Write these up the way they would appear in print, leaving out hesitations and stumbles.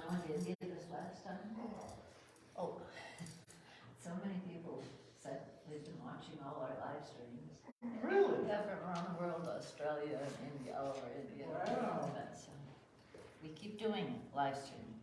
John did give us last time. Oh, So many people said they've been watching all our live streams. really? Yeah, from around the world, Australia and India, all over India. Wow. But, we keep doing it, live streaming.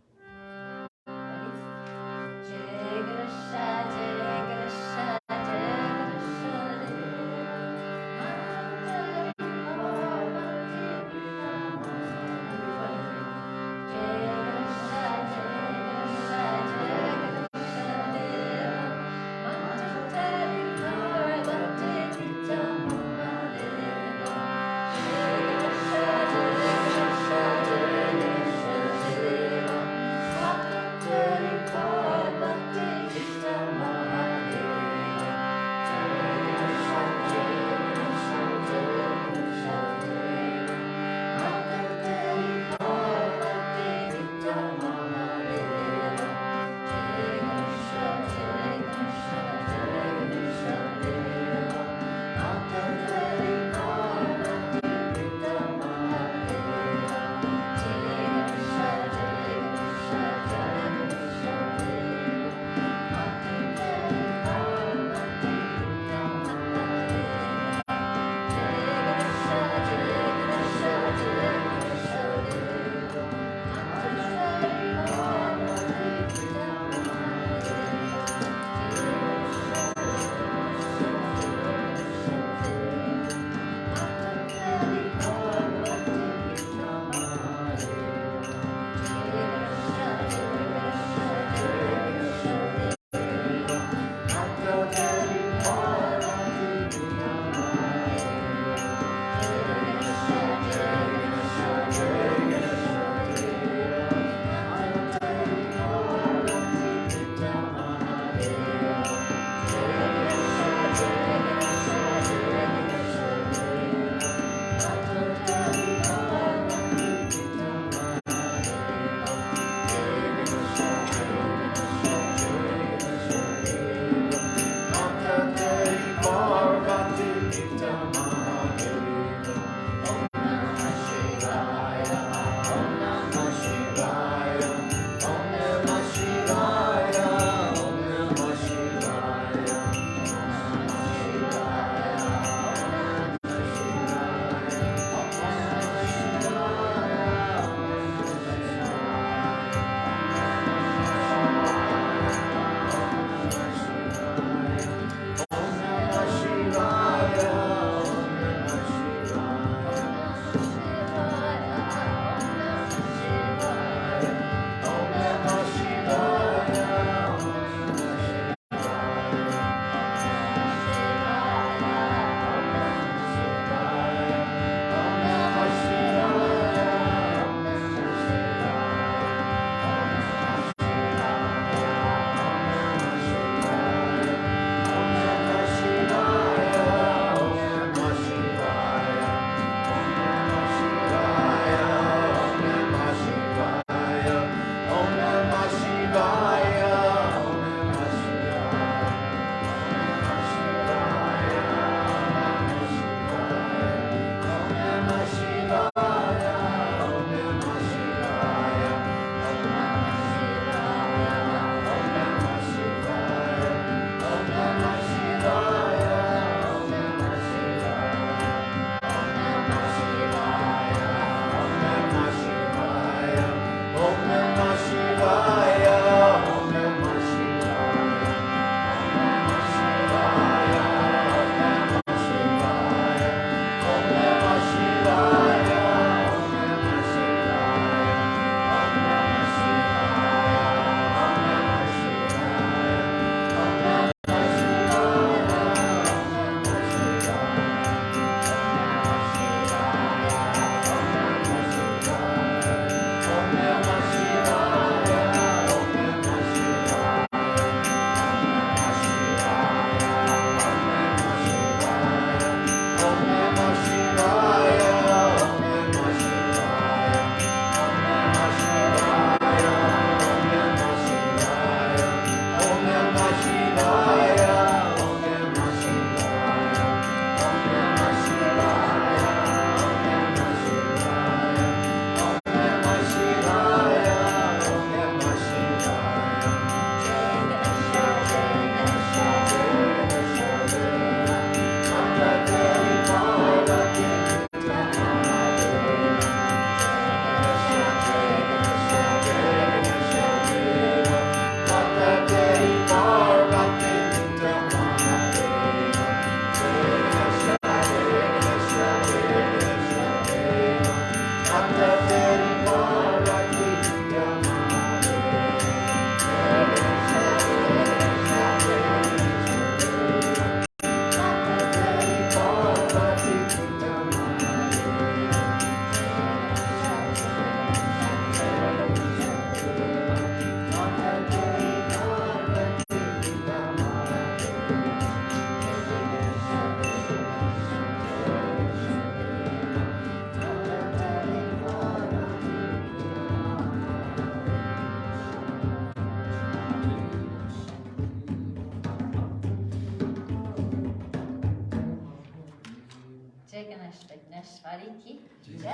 Ready? Keep. J.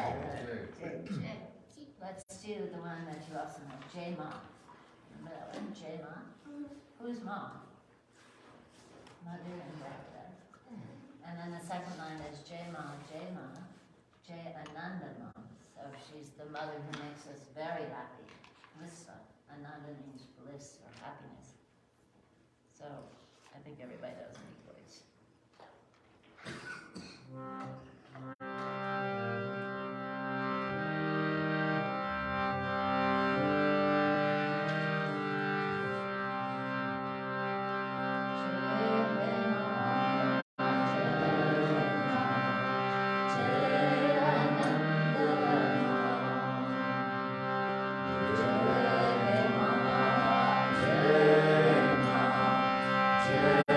Let's do the one that you also know, J Ma. Remember that one, J Ma? Who's mom? Mother and Bhakta. And then the second line is J Ma, Jay Ananda Mom. So she's the mother who makes us very happy. Blissa. Ananda means bliss or happiness. So I think everybody knows these words. Jai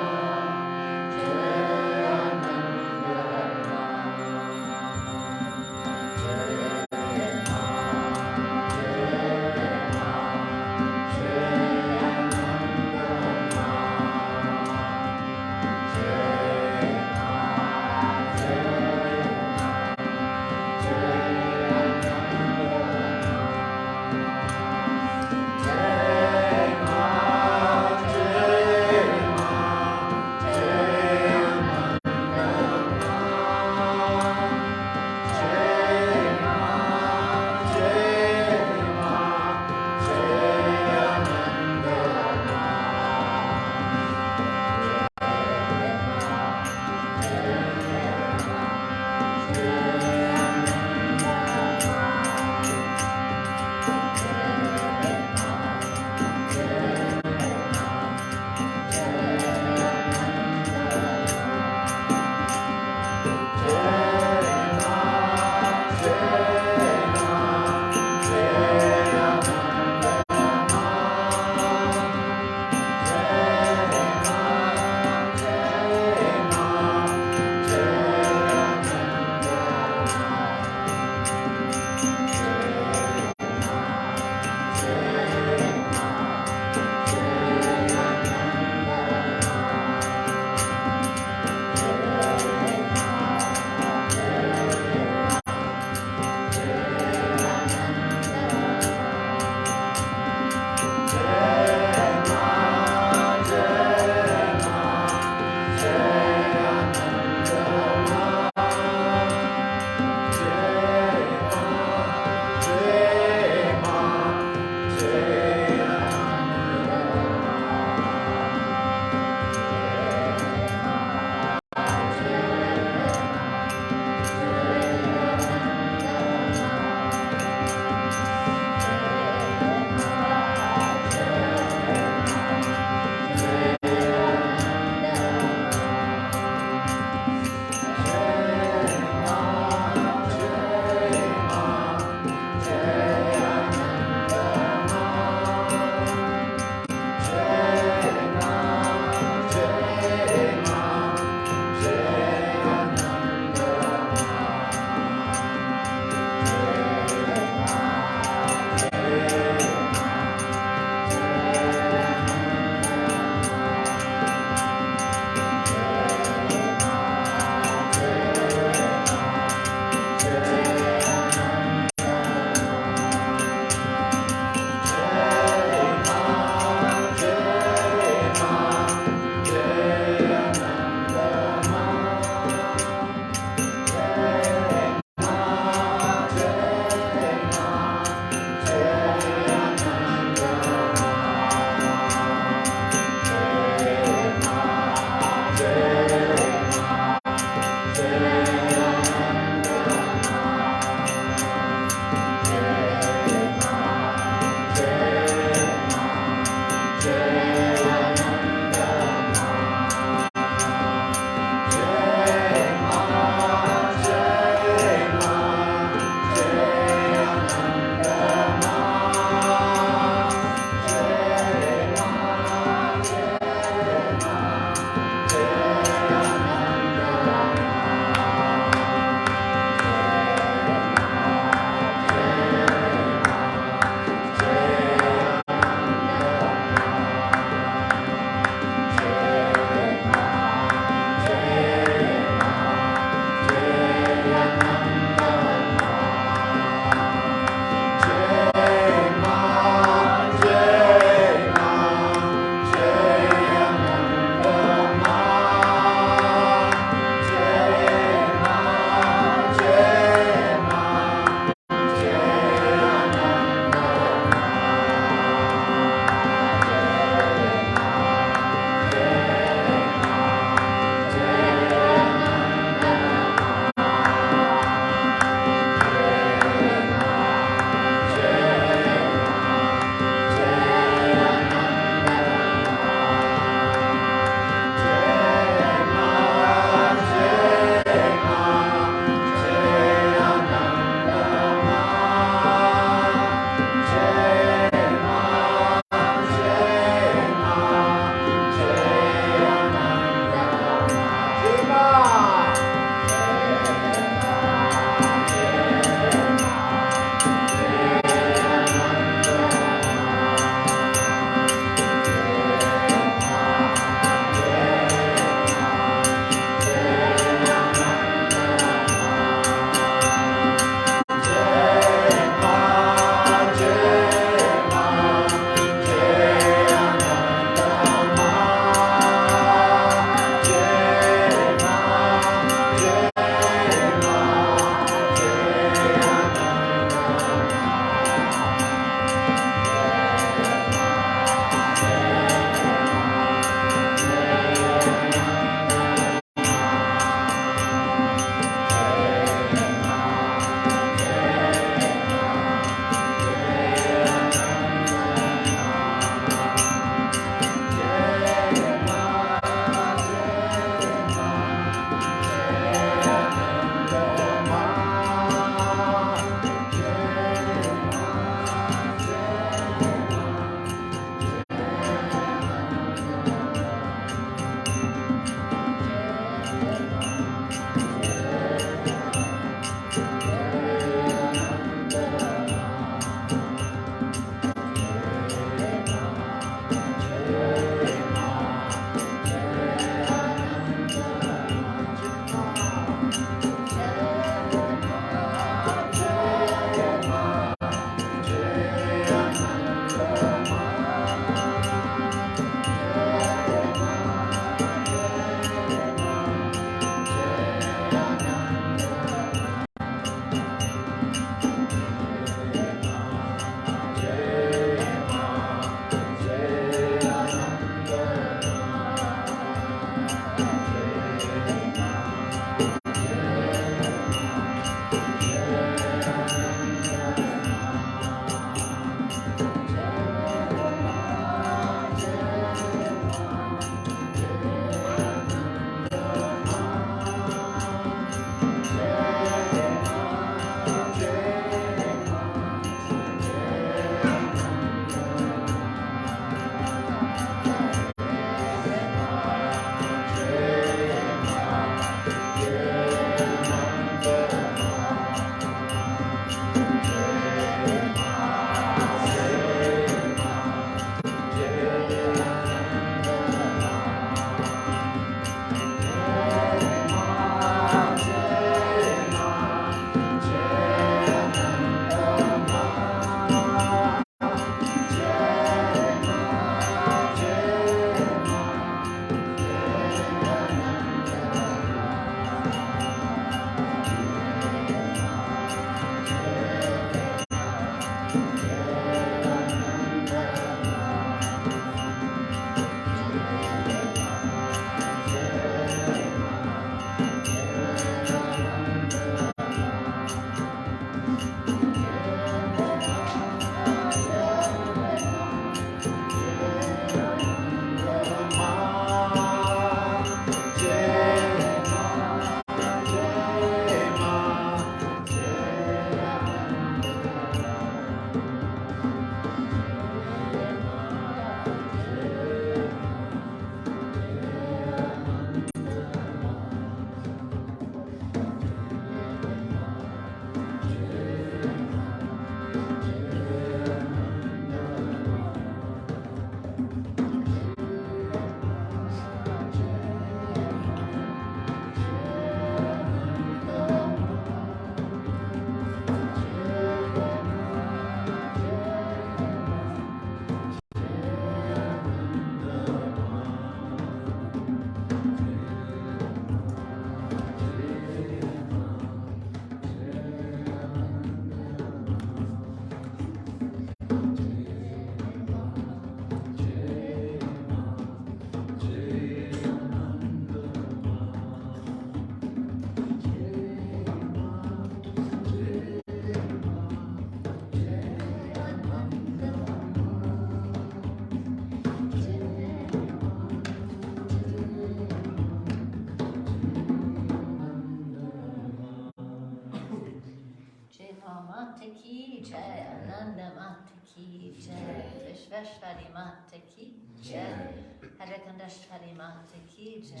Gopal Mata Ki Jai, Ananda Mata Ki Jai, Vishveshwari Mata Ki Jai, Haidakhandi Mata Ki Jai,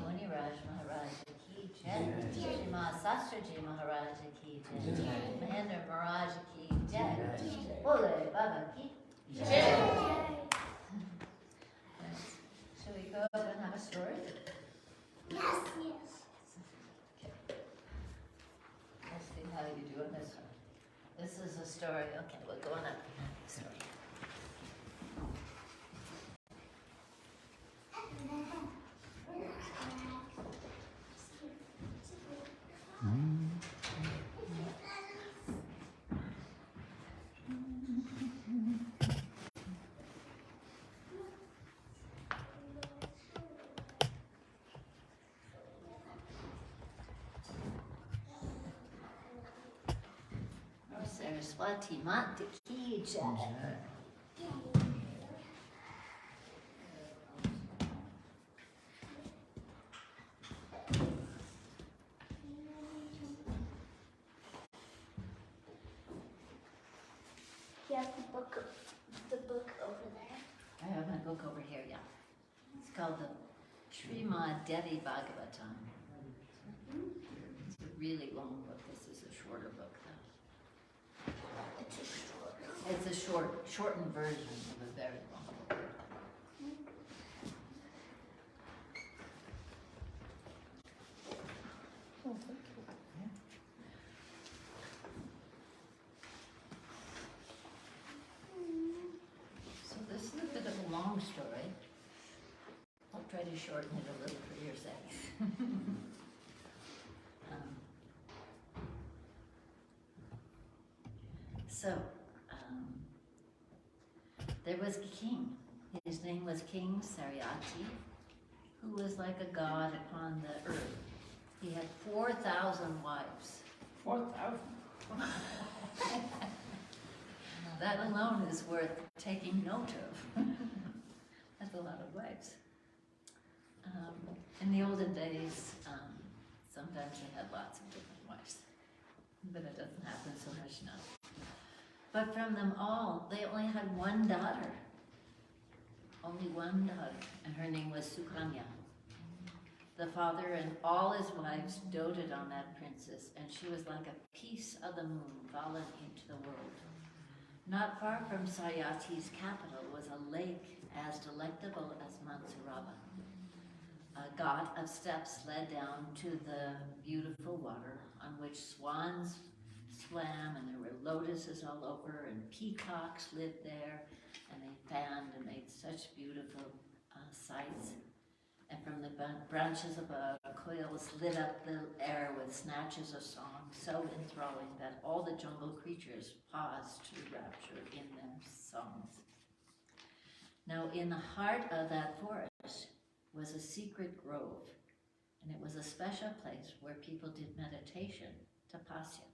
Muni Raj Maharaja Ki Jai, Shima Sastraji Maharaja Ki Jai, Mahendra Maharaj Ki Jai, Bole Baba Ki Jai. Shall we go up and have a story? Yes. Let's see how you do on this one. This is a story. Okay, we're going up and have a story. Saraswati Mata Ki Jai. You have the book over there. I have my book over here, yeah. It's called the Srimad Devi Bhagavatam. It's a really long book. This is a shorter book, though. It's a shortened version of a very long book. Oh, thank you. So this is a bit of a long story. I'll try to shorten it a little for your sakes. There was a king. His name was King Saryati, who was like a god upon the earth. He had 4,000 wives. 4,000. That alone is worth taking note of. That's a lot of wives. In the olden days, sometimes they had lots of different wives, but it doesn't happen so much now. But from them all, they only had one daughter. Only one daughter, and her name was Sukanya. The father and all his wives doted on that princess, and she was like a piece of the moon fallen into the world. Not far from Saryati's capital was a lake as delectable as Mansuraba. A ghat of steps led down to the beautiful water, on which swans swam, and there were lotuses all over, and peacocks lived there, and they fanned and made such beautiful sights. And from the branches above, quails lit up the air with snatches of song, so enthralling that all the jungle creatures paused to rapture in their songs. Now, in the heart of that forest was a secret grove, and it was a special place where people did meditation, tapasya.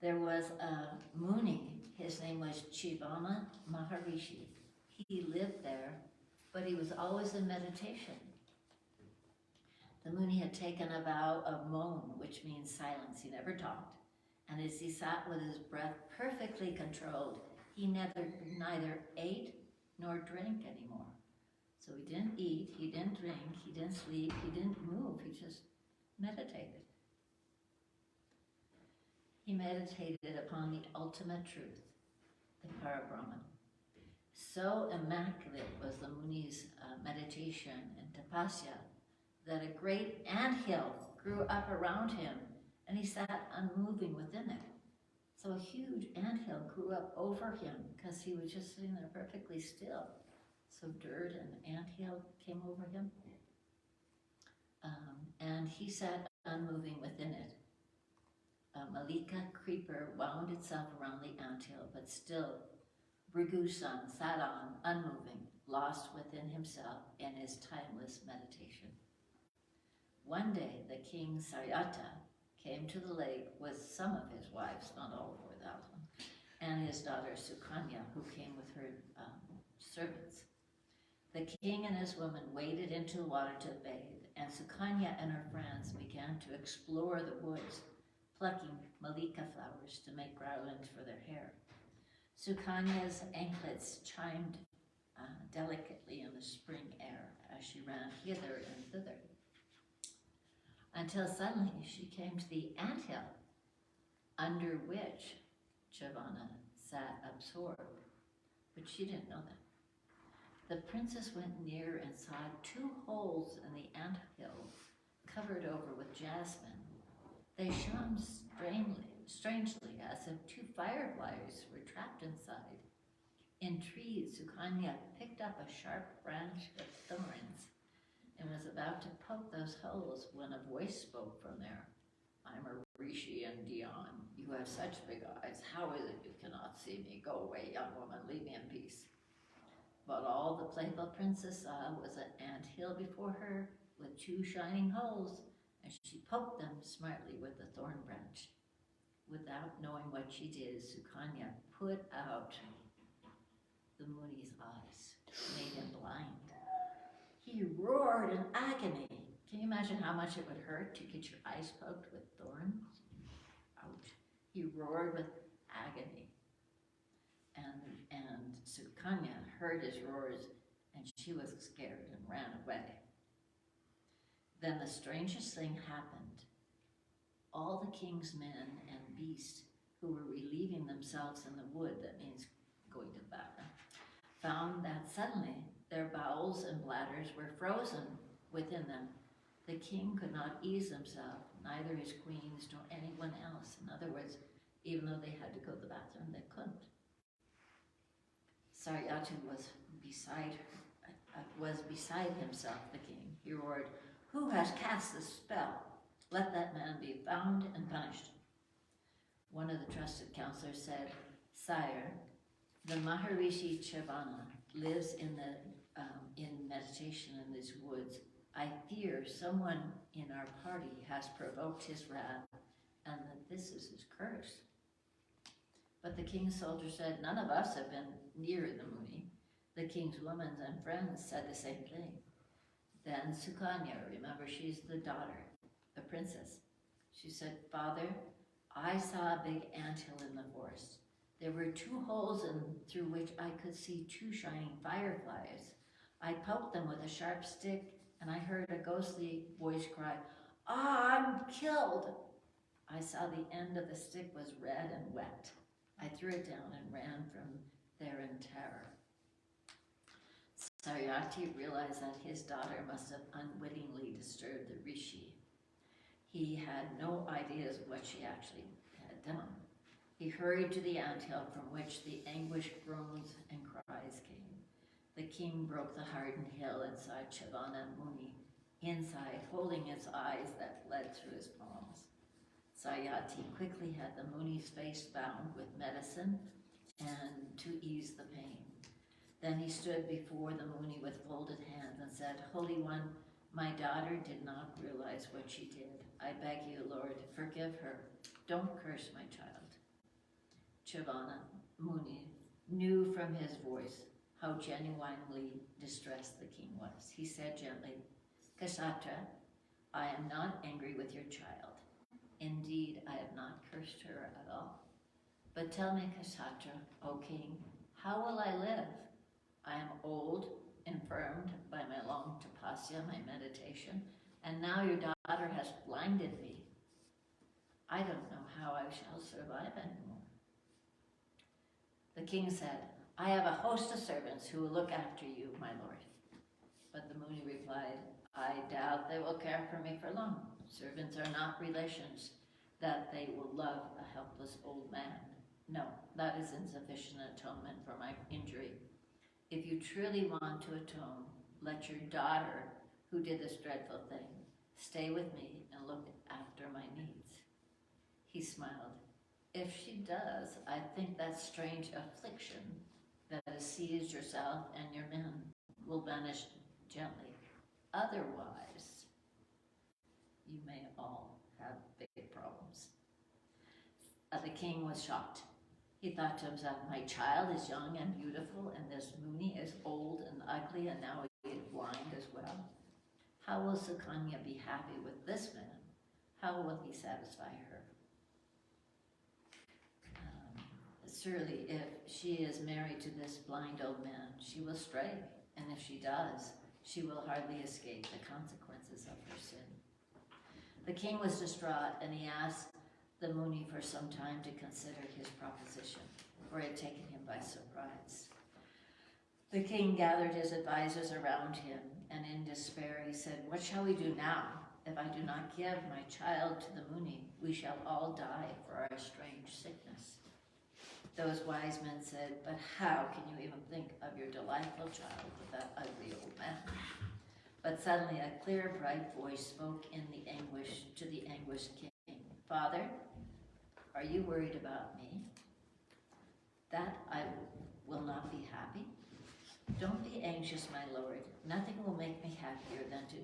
There was a Muni, his name was Chivama Maharishi. He lived there, but he was always in meditation. The Muni had taken a vow of Maun, which means silence. He never talked. And as he sat with his breath perfectly controlled, he neither ate nor drank anymore. So he didn't eat, he didn't drink, he didn't sleep, he didn't move, he just meditated. He meditated upon the ultimate truth, the Parabrahman. So immaculate was the Muni's meditation and tapasya that a great anthill grew up around him, and he sat unmoving within it. So a huge anthill grew up over him because he was just sitting there perfectly still. So dirt and anthill came over him, and he sat unmoving within it. A Malika creeper wound itself around the anthill, but still Bhrigu-san sat on, unmoving, lost within himself in his timeless meditation. One day, the king Saryata came to the lake with some of his wives, not all 4,000, and his daughter Sukanya, who came with her servants. The king and his women waded into the water to bathe, and Sukanya and her friends began to explore the woods, plucking malika flowers to make garlands for their hair. Sukanya's anklets chimed delicately in the spring air as she ran hither and thither, until suddenly she came to the anthill, under which Chavana sat absorbed, but she didn't know that. The princess went near and saw 2 holes in the anthill covered over with jasmine. They shone strangely, as if 2 fireflies were trapped inside. Intrigued, Sukanya picked up a sharp branch of thorns and was about to poke those holes when a voice spoke from there. I'm a Rishi and Dion. You have such big eyes. How is it you cannot see me? Go away, young woman. Leave me in peace. But all the playful princess saw was an anthill before her with 2 shining holes, and she poked them smartly with the thorn branch. Without knowing what she did, Sukanya put out the Muni's eyes, made him blind. He roared in agony. Can you imagine how much it would hurt to get your eyes poked with thorns? Ouch. He roared with agony. And Sukanya heard his roars, and she was scared and ran away. Then the strangest thing happened. All the king's men and beasts who were relieving themselves in the wood, that means going to battle, found that suddenly their bowels and bladders were frozen within them. The king could not ease himself, neither his queens nor anyone else. In other words, even though they had to go to the bathroom, they couldn't. Saryatu was beside himself, the king. He roared, "Who has cast this spell? Let that man be found and punished." One of the trusted counselors said, "Sire, the Maharishi Chavana lives in meditation in these woods. I fear someone in our party has provoked his wrath, and that this is his curse." But the king's soldier said, "None of us have been near the Muni." The king's women and friends said the same thing. Then Sukanya, remember she's the daughter, the princess, she said, "Father, I saw a big anthill in the forest. There were 2 holes through which I could see 2 shining fireflies. I poked them with a sharp stick, and I heard a ghostly voice cry, 'Ah, I'm killed!' I saw the end of the stick was red and wet. I threw it down and ran from there in terror." Saryati realized that his daughter must have unwittingly disturbed the rishi. He had no ideas of what she actually had done. He hurried to the anthill from which the anguished groans and cries came. The king broke the hardened hill and saw Chavana Muni inside, holding his eyes that bled through his palms. Saryati quickly had the Muni's face bound with medicine and to ease the pain. Then he stood before the Muni with folded hands and said, "Holy One, my daughter did not realize what she did. I beg you, Lord, forgive her. Don't curse my child." Chavana Muni knew from his voice how genuinely distressed the king was. He said gently, "Kshatriya, I am not angry with your child. Indeed, I have not cursed her at all. But tell me, Kshatriya, O king, how will I live? I am old, infirmed by my long tapasya, my meditation, and now your daughter has blinded me. I don't know how I shall survive anymore." The king said, "I have a host of servants who will look after you, my lord." But the Muni replied, "I doubt they will care for me for long. Servants are not relations, that they will love a helpless old man. No, that is insufficient atonement for my injury. If you truly want to atone, let your daughter, who did this dreadful thing, stay with me and look after my needs." He smiled. "If she does, I think that strange affliction that has seized yourself and your men will vanish gently. Otherwise, you may all have big problems." The king was shocked. He thought to himself, "My child is young and beautiful, and this Muni is old and ugly, and now he is blind as well. How will Sukanya be happy with this man? How will he satisfy her?" surely if she is married to this blind old man, she will stray, and if she does, she will hardly escape the consequences of her sin. The king was distraught, and he asked the Muni for some time to consider his proposition, for it had taken him by surprise. The king gathered his advisors around him, and in despair he said, "What shall we do now? If I do not give my child to the Muni, we shall all die for our strange sickness." Those wise men said, "But how can you even think of your delightful child with that ugly old man?" But suddenly a clear, bright voice spoke in the anguish to the anguished king. "Father, are you worried about me? That I will not be happy? Don't be anxious, my lord. Nothing will make me happier than to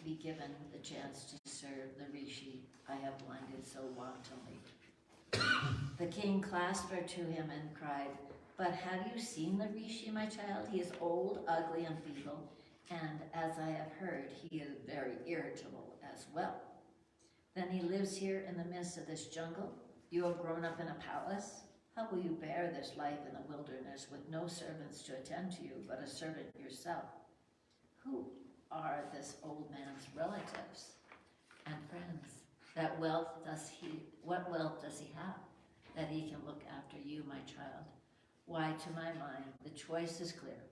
be given the chance to serve the rishi I have blinded so wantonly." The king clasped her to him and cried, "But have you seen the rishi, my child? He is old, ugly, and feeble, and as I have heard, he is very irritable as well. Then he lives here in the midst of this jungle. You have grown up in a palace. How will you bear this life in the wilderness with no servants to attend to you, but a servant yourself? Who are this old man's relatives and friends? What wealth does he have that he can look after you, my child? Why, to my mind, the choice is clear.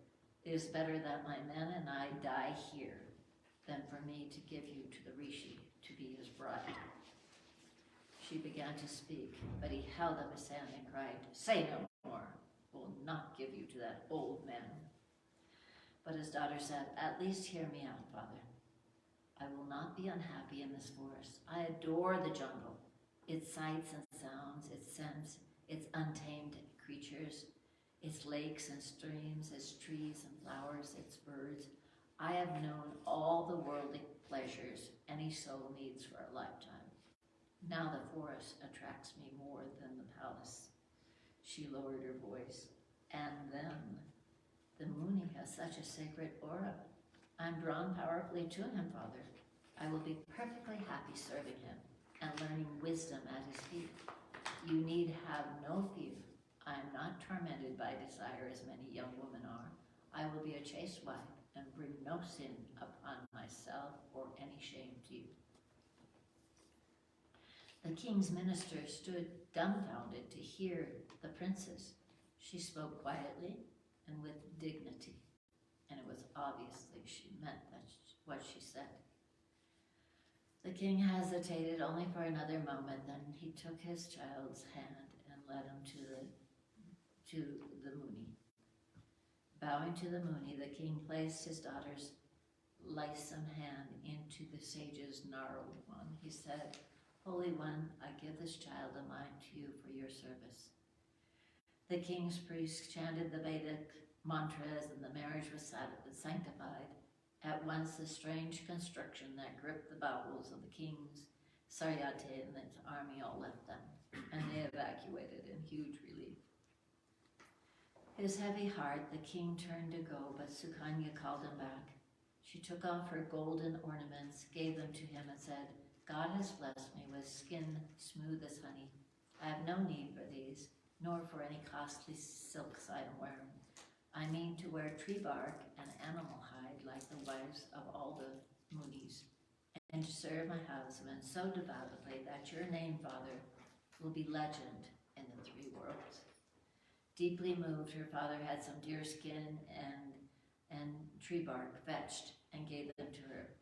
It is better that my men and I die here than for me to give you to the rishi to be his bride." She began to speak, but he held up his hand and cried, "Say no more. Will not give you to that old man." But his daughter said, "At least hear me out, father. I will not be unhappy in this forest. I adore the jungle, its sights and sounds, its scents, its untamed creatures, its lakes and streams, its trees and flowers, its birds. I have known all the worldly pleasures any soul needs for a lifetime. Now the forest attracts me more than the palace." She lowered her voice. "And then, the Muni has such a sacred aura. I'm drawn powerfully to him, father. I will be perfectly happy serving him and learning wisdom at his feet. You need have no fear. I am not tormented by desire as many young women are. I will be a chaste wife and bring no sin upon myself or any shame to you." The king's minister stood dumbfounded to hear the princess. She spoke quietly and with dignity, and it was obviously she meant what she said. The king hesitated only for another moment, then he took his child's hand and led him to the Muni. Bowing to the Muni, the king placed his daughter's lissome hand into the sage's gnarled one. He said, "Holy One, I give this child of mine to you for your service." The king's priests chanted the Vedic mantras and the marriage was sanctified. At once the strange constriction that gripped the bowels of the king's Saryate and his army all left them, and they evacuated in huge relief. His heavy heart, the king turned to go, but Sukanya called him back. She took off her golden ornaments, gave them to him, and said, "God has blessed me with skin smooth as honey. I have no need for these, nor for any costly silks I am wearing. I mean to wear tree bark and animal hide like the wives of all the Munis, and to serve my husband so devoutly that your name, Father, will be legend in the three worlds." Deeply moved, her father had some deer skin and tree bark fetched and gave them to her.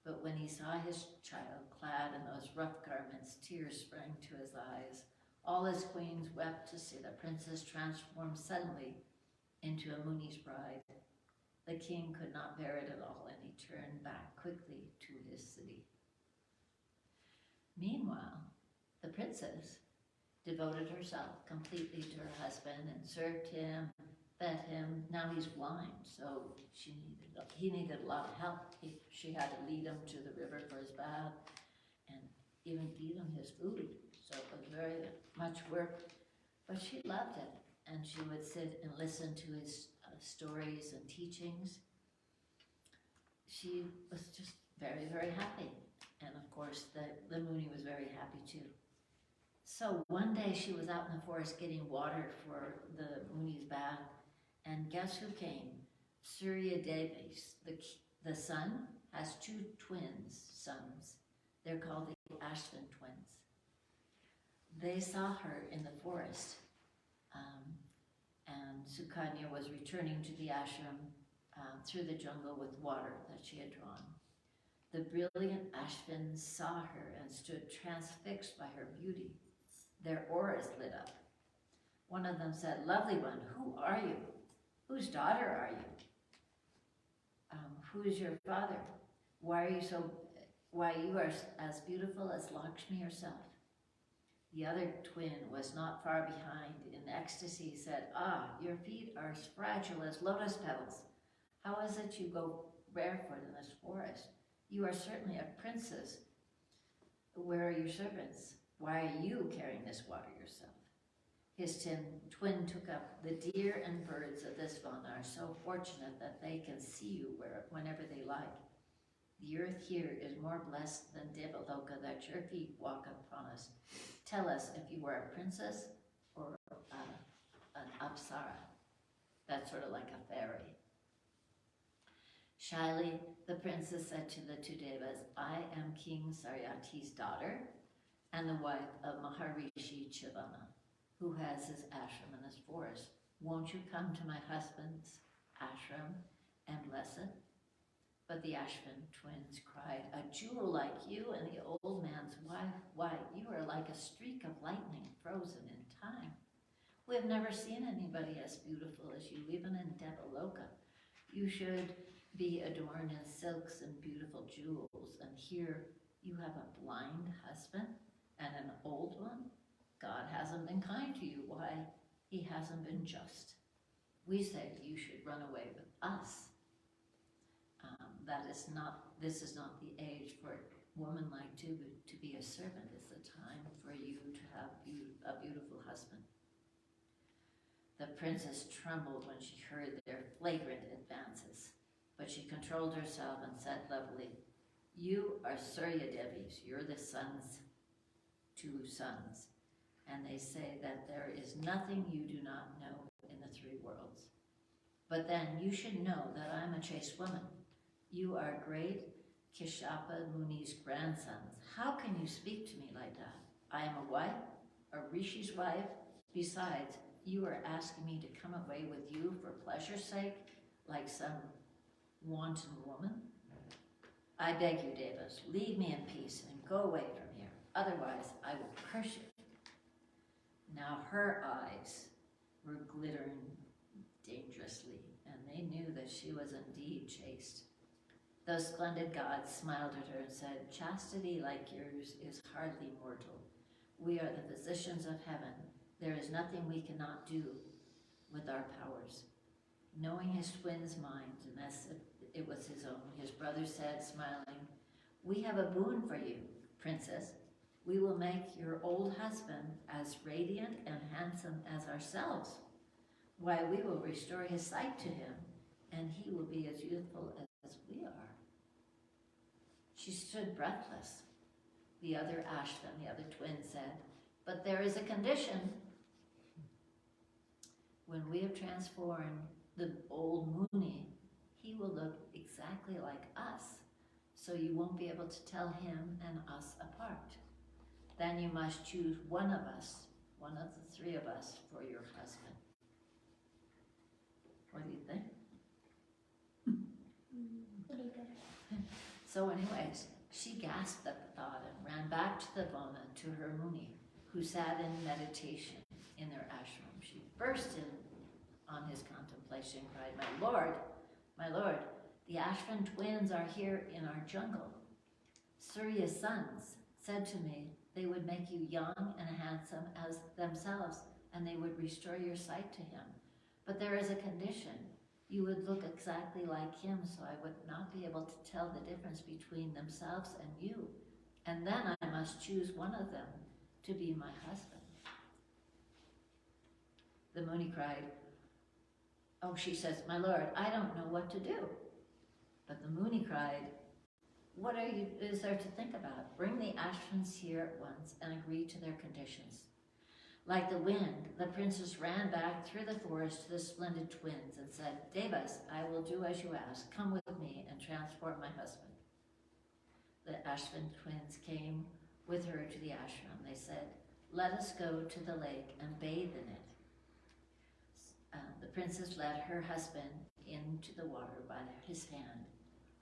But when he saw his child clad in those rough garments, tears sprang to his eyes. All his queens wept to see the princess transformed suddenly into a Muni's bride. The king could not bear it at all, and he turned back quickly to his city. Meanwhile, the princess devoted herself completely to her husband and served him, fed him. Now he's blind, so he needed a lot of help. She had to lead him to the river for his bath and even feed him his food. So it was very much work, but she loved it. And she would sit and listen to his stories and teachings. She was just very, very happy. And of course, the Muni was very happy too. So one day she was out in the forest getting water for the Muni's bath, and guess who came? Surya Devis, the sun, has two sons. They're called the Ashram twins. They saw her in the forest, and Sukanya was returning to the ashram through the jungle with water that she had drawn. The brilliant Ashvins saw her and stood transfixed by her beauty. Their auras lit up. One of them said, "Lovely one, who are you? Whose daughter are you? Who is your father? Why you are as beautiful as Lakshmi herself?" The other twin was not far behind. In ecstasy said, "Ah, your feet are as fragile as lotus petals. How is it you go barefoot in this forest? You are certainly a princess. Where are your servants? Why are you carrying this water yourself?" His twin took up, "The deer and birds of this fauna are so fortunate that they can see you whenever they like. The earth here is more blessed than Devaloka that your feet walk upon us. Tell us if you were a princess or an apsara." That's sort of like a fairy. Shyly, the princess said to the two devas, "I am King Saryati's daughter and the wife of Maharishi Chivana, who has his ashram in this forest. Won't you come to my husband's ashram and bless it?" But the Ashram twins cried, "A jewel like you and the old man's wife, why, you are like a streak of lightning frozen in time. We have never seen anybody as beautiful as you, even in Devaloka. You should be adorned in silks and beautiful jewels, and here you have a blind husband and an old one. God hasn't been kind to you. Why, he hasn't been just. We say you should run away with us. This is not the age for a woman like you to be a servant. It's the time for you to have a beautiful husband." The princess trembled when she heard their flagrant advances, but she controlled herself and said levelly, "You are Surya Devis. You're the two sons, and they say that there is nothing you do not know in the three worlds. But then you should know that I'm a chaste woman. You are great Kishapa Muni's grandsons. How can you speak to me like that? I am a wife, a rishi's wife. Besides, you are asking me to come away with you for pleasure's sake, like some wanton woman? I beg you, Devas, leave me in peace and go away from here. Otherwise, I will curse you." Now her eyes were glittering dangerously, and they knew that she was indeed chaste. Those splendid gods smiled at her and said, "Chastity like yours is hardly mortal. We are the physicians of heaven. There is nothing we cannot do with our powers." Knowing his twin's mind, and as it was his own, his brother said, smiling, "We have a boon for you, princess. We will make your old husband as radiant and handsome as ourselves. Why, we will restore his sight to him, and he will be as youthful as we are." She stood breathless. The other Ashram, the other twin, said, "But there is a condition. When we have transformed the old Muni, he will look exactly like us, so you won't be able to tell him and us apart. Then you must choose one of us, one of the three of us, for your husband." What do you think? Pretty good. So anyways, she gasped at the thought and ran back to the Vana, to her Muni, who sat in meditation in their ashram. She burst in on his contemplation, cried, my lord, the Ashram twins are here in our jungle. Surya's sons said to me they would make you young and handsome as themselves, and they would restore your sight to him. But there is a condition. You would look exactly like him, so I would not be able to tell the difference between themselves and you. And then I must choose one of them to be my husband. The Muni cried, "Oh," she says, "My lord, I don't know what to do." But the Muni cried, what is there to think about? Bring the Ashrams here at once and agree to their conditions. Like the wind, the princess ran back through the forest to the splendid twins and said, Devas, I will do as you ask. Come with me and transport my husband. The Ashram twins came with her to the ashram. They said, let us go to the lake and bathe in it. The princess led her husband into the water by his hand.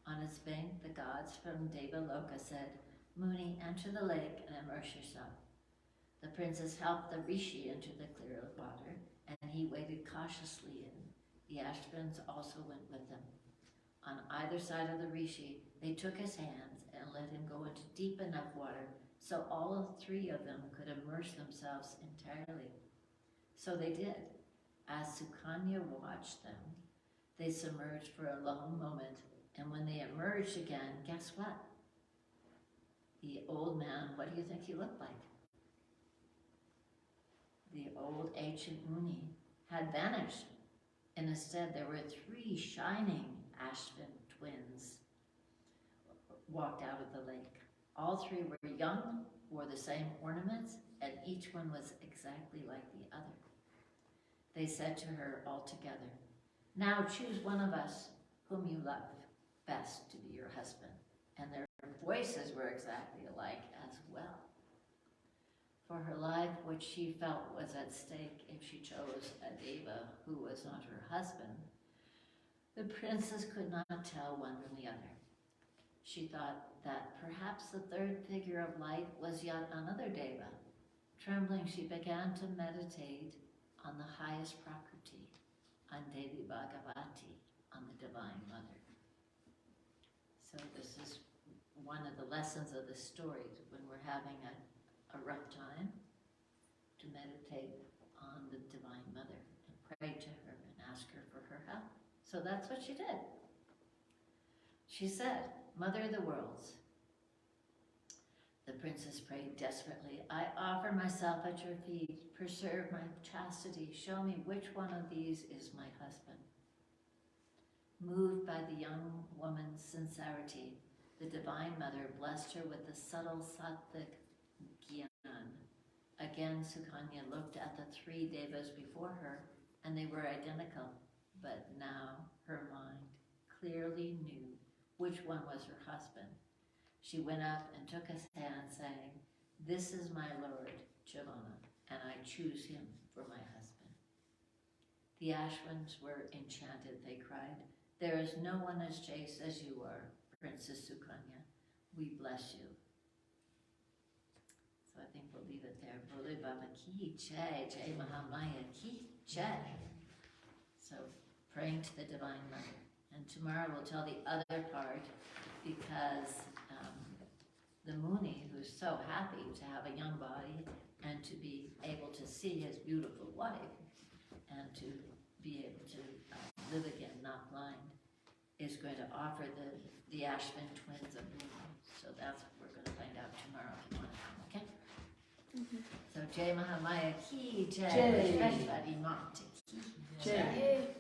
On its bank, the gods from Devaloka said, Muni, enter the lake and immerse yourself. The princess helped the rishi into the clear water, and he waded cautiously in. The Ashrams also went with him. On either side of the rishi, they took his hands and let him go into deep enough water so all three of them could immerse themselves entirely. So they did. As Sukanya watched them, they submerged for a long moment, and when they emerged again, guess what? The old man, what do you think he looked like? The old ancient Muni had vanished, and instead there were three shining Ashram twins walked out of the lake. All three were young, wore the same ornaments, and each one was exactly like the other. They said to her all together, now choose one of us whom you love best to be your husband. And their voices were exactly alike as well. For her life, which she felt was at stake if she chose a deva who was not her husband, the princess could not tell one from the other. She thought that perhaps the third figure of light was yet another deva. Trembling, she began to meditate on the highest prakriti, on Devi Bhagavati, on the Divine Mother. So this is one of the lessons of the story when we're having a rough time, to meditate on the Divine Mother and pray to her and ask her for her help. So that's what she did. She said, Mother of the worlds. The princess prayed desperately, I offer myself at your feet. Preserve my chastity. Show me which one of these is my husband. Moved by the young woman's sincerity, the Divine Mother blessed her with the subtle sattvic Gyan. Again, Sukanya looked at the three devas before her, and they were identical, but now her mind clearly knew which one was her husband. She went up and took his hand, saying, this is my lord, Javana, and I choose him for my husband. The Ashrams were enchanted. They cried, there is no one as chaste as you are, Princess Sukanya. We bless you. So I think we'll leave it there. Bole Baba Ki Jai, Jai Mahamaya Ki Jai. So praying to the Divine Mother. And tomorrow we'll tell the other part, because the Muni, who's so happy to have a young body and to be able to see his beautiful wife and to be able to live again, not blind, is going to offer the Ashram twins a boon. So that's what we're going to find out tomorrow if you want to come, okay? So Jai Mahamaya Ki Jai, Vishveshwari Mata Ki Jai.